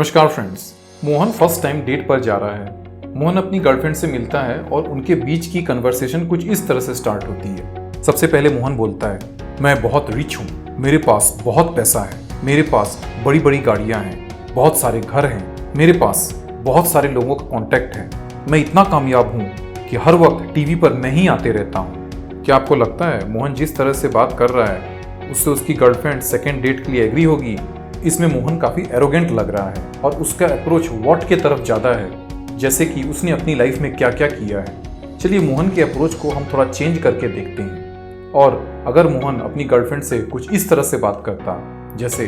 नमस्कार friends. Mohan first time date पर जा रहा है। मोहन अपनी गर्लफ्रेंड से मिलता है और उनके बीच की कन्वर्सेशन कुछ इस तरह से स्टार्ट होती है। सबसे पहले मोहन बोलता है, मैं बहुत रिच हूँ, मेरे पास बहुत पैसा है, मेरे पास बड़ी बड़ी गाड़ियाँ हैं, बहुत सारे घर हैं, मेरे पास बहुत सारे लोगों का कॉन्टैक्ट है, मैं इतना कामयाब हूँ कि हर वक्त टीवी पर मैं ही आते रहता हूँ। क्या आपको लगता है मोहन जिस तरह से बात कर रहा है उससे उसकी गर्लफ्रेंड सेकेंड डेट के लिए एग्री होगी? इसमें मोहन काफ़ी एरोगेंट लग रहा है और उसका अप्रोच व्हाट के तरफ ज़्यादा है, जैसे कि उसने अपनी लाइफ में क्या क्या किया है। चलिए मोहन के अप्रोच को हम थोड़ा चेंज करके देखते हैं। और अगर मोहन अपनी गर्लफ्रेंड से कुछ इस तरह से बात करता, जैसे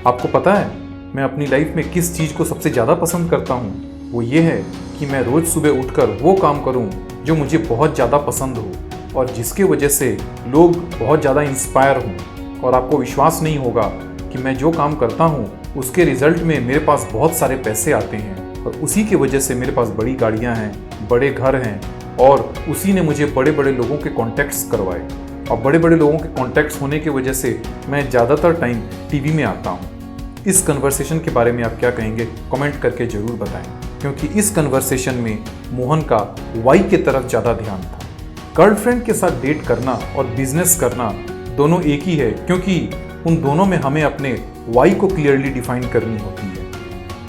आपको पता है मैं अपनी लाइफ में किस चीज़ को सबसे ज़्यादा पसंद करता हूँ, वो ये है कि मैं रोज़ सुबह उठकर वो काम करूँ जो मुझे बहुत ज़्यादा पसंद हो और जिसके वजह से लोग बहुत ज़्यादा इंस्पायर हों। और आपको विश्वास नहीं होगा कि मैं जो काम करता हूँ उसके रिजल्ट में मेरे पास बहुत सारे पैसे आते हैं और उसी की वजह से मेरे पास बड़ी गाड़ियाँ हैं, बड़े घर हैं और उसी ने मुझे बड़े बड़े लोगों के कॉन्टैक्ट्स करवाए। और बड़े बड़े लोगों के कॉन्टैक्ट्स होने की वजह से मैं ज़्यादातर टाइम टीवी में आता हूँ। इस कन्वर्सेशन के बारे में आप क्या कहेंगे? कमेंट करके ज़रूर बताएं, क्योंकि इस कन्वर्सेशन में मोहन का वाई के तरफ ज़्यादा ध्यान था। गर्लफ्रेंड के साथ डेट करना और बिजनेस करना दोनों एक ही है, क्योंकि उन दोनों में हमें अपने वाई को क्लियरली डिफाइन करनी होती है।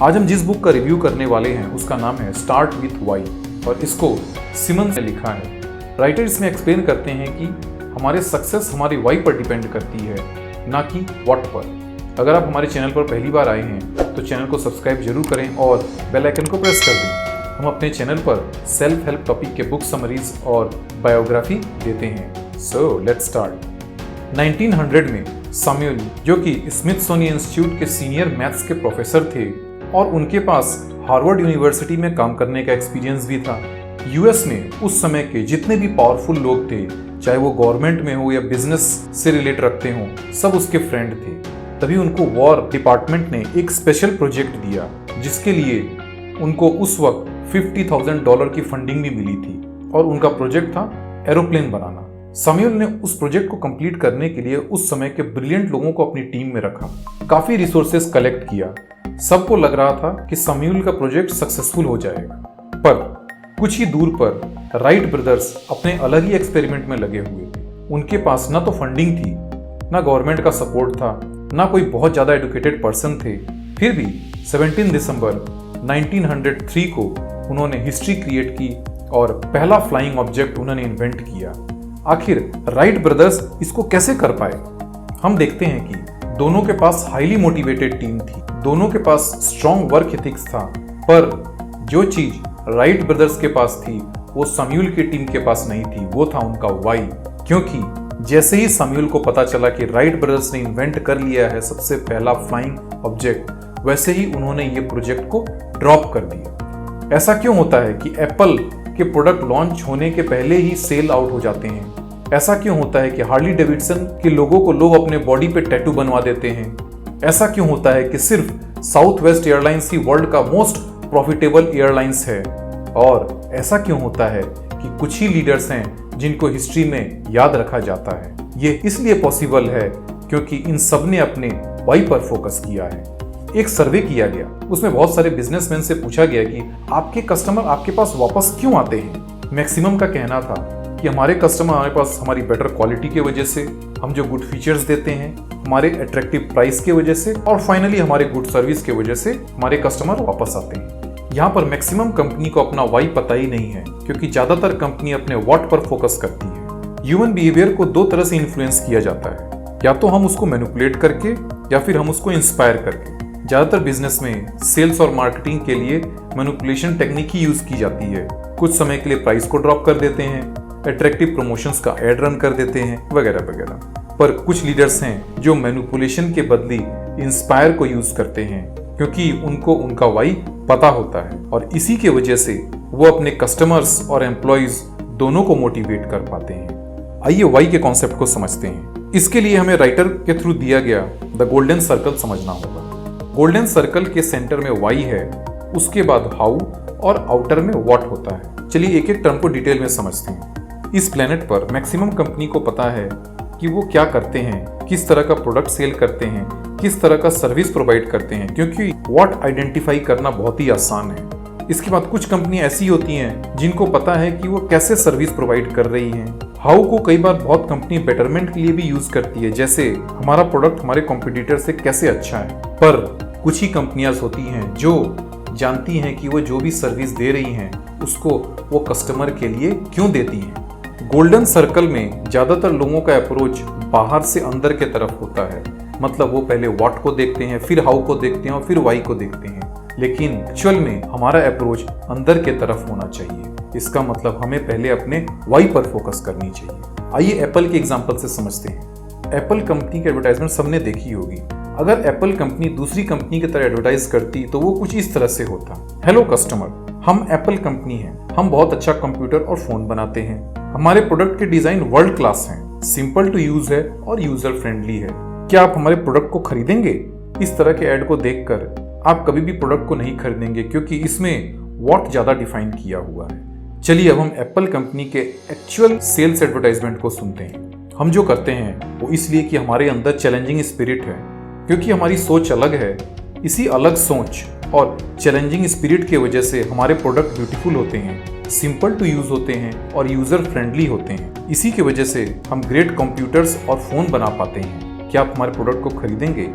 आज हम जिस बुक का रिव्यू करने वाले हैं उसका नाम है स्टार्ट विथ वाई और इसको सिमन्स ने लिखा है। राइटर इसमें एक्सप्लेन करते हैं कि हमारे सक्सेस हमारी वाई पर डिपेंड करती है, ना कि व्हाट पर। अगर आप हमारे चैनल पर पहली बार आए हैं तो चैनल को सब्सक्राइब जरूर करें और बेल आइकन को प्रेस कर दें। हम अपने चैनल पर सेल्फ हेल्प टॉपिक के बुक समरीज और बायोग्राफी देते हैं। So let's start. 1900 में सैमुअल, जो कि स्मिथसोनियन इंस्टीट्यूट के सीनियर मैथ्स के प्रोफेसर थे और उनके पास हार्वर्ड यूनिवर्सिटी में काम करने का एक्सपीरियंस भी था। यूएस में उस समय के जितने भी पावरफुल लोग थे, चाहे वो गवर्नमेंट में हो या बिजनेस से रिलेट रखते हों, सब उसके फ्रेंड थे। तभी उनको वॉर डिपार्टमेंट ने एक स्पेशल प्रोजेक्ट दिया जिसके लिए उनको उस वक्त $50,000 की फंडिंग भी मिली थी और उनका प्रोजेक्ट था एरोप्लेन बनाना। सैमुअल ने उस प्रोजेक्ट को कंप्लीट करने के लिए उस समय के ब्रिलियंट लोगों को अपनी टीम में रखा, काफी रिसोर्सेज कलेक्ट किया। सबको लग रहा था कि सैमुअल का प्रोजेक्ट सक्सेसफुल हो जाएगा, पर कुछ ही दूर पर राइट ब्रदर्स अपने अलग ही एक्सपेरिमेंट में लगे हुए थे। उनके पास ना तो फंडिंग थी, ना गवर्नमेंट का सपोर्ट था, ना कोई बहुत ज्यादा एजुकेटेड पर्सन थे। फिर भी 17 दिसंबर 1903 को उन्होंने हिस्ट्री क्रिएट की और पहला फ्लाइंग ऑब्जेक्ट उन्होंने इन्वेंट किया। आखिर राइट ब्रदर्स इसको कैसे कर पाए? हम देखते हैं कि दोनों के पास हाईली मोटिवेटेड टीम थी, दोनों के पास स्ट्रॉन्ग वर्क एथिक्स था, पर जो चीज राइट ब्रदर्स के पास थी वो सैमुअल की टीम के पास नहीं थी, वो था उनका वाई। क्योंकि जैसे ही सैमुअल को पता चला कि राइट ब्रदर्स ने इन्वेंट कर लिया है सबसे पहला फ्लाइंग ऑब्जेक्ट, वैसे ही उन्होंने ये प्रोजेक्ट को ड्रॉप कर दिया। ऐसा क्यों होता है कि एप्पल के प्रोडक्ट लॉन्च होने के पहले ही सेल आउट हो जाते हैं? ऐसा क्यों होता है कि हार्ली डेविडसन के लोगों को लोग अपने बॉडी पे टैटू बनवा देते हैं? ऐसा क्यों होता है कि सिर्फ साउथ वेस्ट एयरलाइंस ही वर्ल्ड का मोस्ट प्रॉफिटेबल एयरलाइंस है? और ऐसा क्यों होता है कि कुछ ही लीडर्स हैं जिनको हिस्ट्री में याद रखा जाता है? ये इसलिए पॉसिबल है क्योंकि इन सब ने अपने वाई पर फोकस किया है। एक सर्वे किया गया, उसमें बहुत सारे बिजनेसमैन से पूछा गया कि आपके कस्टमर आपके पास वापस क्यों आते हैं? मैक्सिमम का कहना था कि हमारे कस्टमर हमारे पास हमारी बेटर क्वालिटी की वजह से, हम जो गुड फीचर्स देते हैं, हमारे अट्रैक्टिव प्राइस की वजह से और फाइनली हमारे गुड सर्विस की वजह से हमारे कस्टमर वापस आते हैं। यहाँ पर मैक्सिमम कंपनी को अपना वाई पता ही नहीं है, क्योंकि ज्यादातर कंपनी अपने व्हाट पर फोकस करती है। ह्यूमन बिहेवियर को दो तरह से इन्फ्लुएंस किया जाता है, या तो हम उसको मैनिपुलेट करके या फिर हम उसको इंस्पायर करके। ज्यादातर बिजनेस में सेल्स और मार्केटिंग के लिए मैनिपुलेशन टेक्निक ही यूज की जाती है। कुछ समय के लिए प्राइस को ड्रॉप कर देते हैं, अट्रैक्टिव प्रमोशंस का एड रन कर देते हैं, वगैरह वगैरह। पर कुछ लीडर्स हैं जो मैनिपुलेशन के बदले इंस्पायर को यूज करते हैं, क्योंकि उनको उनका वाई पता होता है और इसी के वजह से वो अपने कस्टमर्स और एम्प्लॉयज दोनों को मोटिवेट कर पाते हैं। आइए वाई के कॉन्सेप्ट को समझते हैं। इसके लिए हमें राइटर के थ्रू दिया गया द गोल्डन सर्कल समझना होगा। गोल्डन सर्कल के सेंटर में वाई है, उसके बाद हाउ और आउटर में व्हाट होता है। चलिए एक एक टर्म को डिटेल में समझते हैं। इस प्लेनेट पर मैक्सिमम कंपनी को पता है कि वो क्या करते हैं, किस तरह का प्रोडक्ट सेल करते हैं, किस तरह का सर्विस प्रोवाइड करते हैं, क्योंकि व्हाट आइडेंटिफाई करना बहुत ही आसान है। इसके बाद कुछ कंपनी ऐसी होती हैं जिनको पता है कि वो कैसे सर्विस प्रोवाइड कर रही हैं। हाउ को कई बार बहुत कंपनी बेटरमेंट के लिए भी यूज करती है, जैसे हमारा प्रोडक्ट हमारे कॉम्पिटिटर से कैसे अच्छा है। पर कुछ ही कंपनियां होती हैं जो जानती हैं कि वो जो भी सर्विस दे रही हैं उसको वो कस्टमर के लिए क्यों देती हैं। गोल्डन सर्कल में ज्यादातर लोगों का अप्रोच बाहर से अंदर के तरफ होता है, मतलब वो पहले व्हाट को देखते हैं, फिर हाउ को देखते हैं और फिर वाई को देखते हैं। लेकिन एक्चुअल में हमारा अप्रोच अंदर के तरफ होना चाहिए। इसका मतलब हमें पहले अपने वाई पर फोकस करनी चाहिए। आइए एप्पल के एग्जांपल से समझते हैं। एप्पल कंपनी की एडवर्टाइजमेंट सबने देखी होगी। अगर एप्पल कंपनी दूसरी कंपनी की तरह एडवर्टाइज करती तो वो कुछ इस तरह से होता। हेलो कस्टमर, हम एप्पल कंपनी हैं। हम बहुत अच्छा कंप्यूटर और फोन बनाते हैं। हमारे प्रोडक्ट के डिजाइन वर्ल्ड क्लास हैं, सिंपल टू यूज है और यूजर फ्रेंडली है। क्या आप हमारे प्रोडक्ट को खरीदेंगे? इस तरह के ऐड को देखकर आप कभी भी प्रोडक्ट को नहीं खरीदेंगे, क्योंकि इसमें व्हाट ज्यादा डिफाइन किया हुआ है। चलिए अब हम एप्पल कंपनी के एक्चुअल सेल्स एडवर्टाइजमेंट को सुनते हैं। हम जो करते हैं वो इसलिए कि हमारे अंदर चैलेंजिंग स्पिरिट है, क्योंकि हमारी सोच अलग है। इसी अलग सोच और चैलेंजिंग स्पिरिट की वजह से हमारे प्रोडक्ट ब्यूटीफुल होते हैं, सिंपल टू यूज होते हैं और यूजर फ्रेंडली होते हैं। इसी की वजह से हम ग्रेट कंप्यूटर्स और फोन बना पाते हैं। क्या आप हमारे प्रोडक्ट को खरीदेंगे?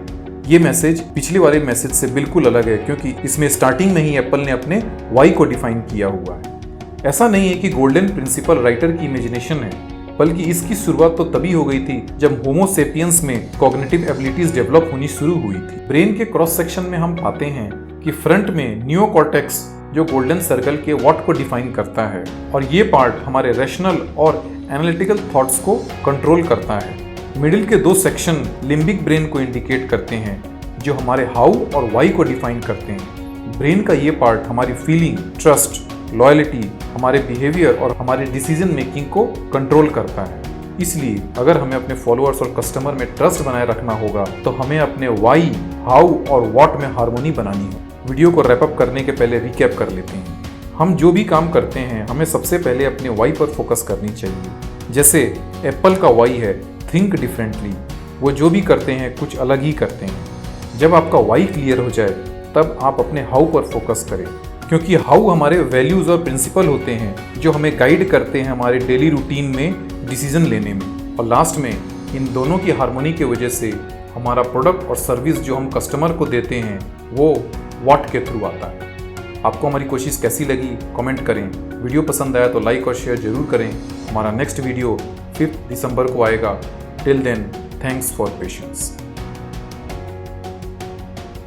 ये मैसेज पिछले वाले मैसेज से बिल्कुल अलग है, क्योंकि इसमें स्टार्टिंग में ही एप्पल ने अपने वाई को डिफाइन किया हुआ है। ऐसा नहीं है कि गोल्डन प्रिंसिपल राइटर की इमेजिनेशन है, बल्कि इसकी शुरुआत तो तभी हो गई थी जब होमो सेपियंस में कॉग्निटिव एबिलिटीज डेवलप होनी शुरू हुई थी। ब्रेन के क्रॉस सेक्शन में हम पाते हैं कि फ्रंट में नियोकॉर्टेक्स जो गोल्डन सर्कल के व्हाट को डिफाइन करता है, और ये पार्ट हमारे रैशनल और एनालिटिकल थॉट्स को कंट्रोल करता है। मिडिल के दो सेक्शन लिम्बिक ब्रेन को इंडिकेट करते हैं, जो हमारे हाउ और वाई को डिफाइन करते हैं। ब्रेन का ये पार्ट हमारी फीलिंग, ट्रस्ट, लॉयल्टी, हमारे बिहेवियर और हमारे डिसीजन मेकिंग को कंट्रोल करता है। इसलिए अगर हमें अपने फॉलोअर्स और कस्टमर में ट्रस्ट बनाए रखना होगा तो हमें अपने वाई, हाउ और व्हाट में हार्मोनी बनानी है। वीडियो को रैप अप करने के पहले रिकैप कर लेते हैं। हम जो भी काम करते हैं हमें सबसे पहले अपने वाई पर फोकस करनी चाहिए। जैसे एप्पल का वाई है थिंक डिफरेंटली, वो जो भी करते हैं कुछ अलग ही करते हैं। जब आपका वाई क्लियर हो जाए तब आप अपने हाउ पर फोकस करें, क्योंकि हाउ हमारे वैल्यूज और प्रिंसिपल होते हैं जो हमें गाइड करते हैं हमारे डेली रूटीन में डिसीजन लेने में। और लास्ट में इन दोनों की हार्मोनी की वजह से हमारा प्रोडक्ट और सर्विस जो हम कस्टमर को देते हैं वो व्हाट के थ्रू आता है। आपको हमारी कोशिश कैसी लगी कमेंट करें। वीडियो पसंद आया तो लाइक और शेयर जरूर करें। हमारा नेक्स्ट वीडियो 5 दिसंबर को आएगा। Till then, thanks for patience.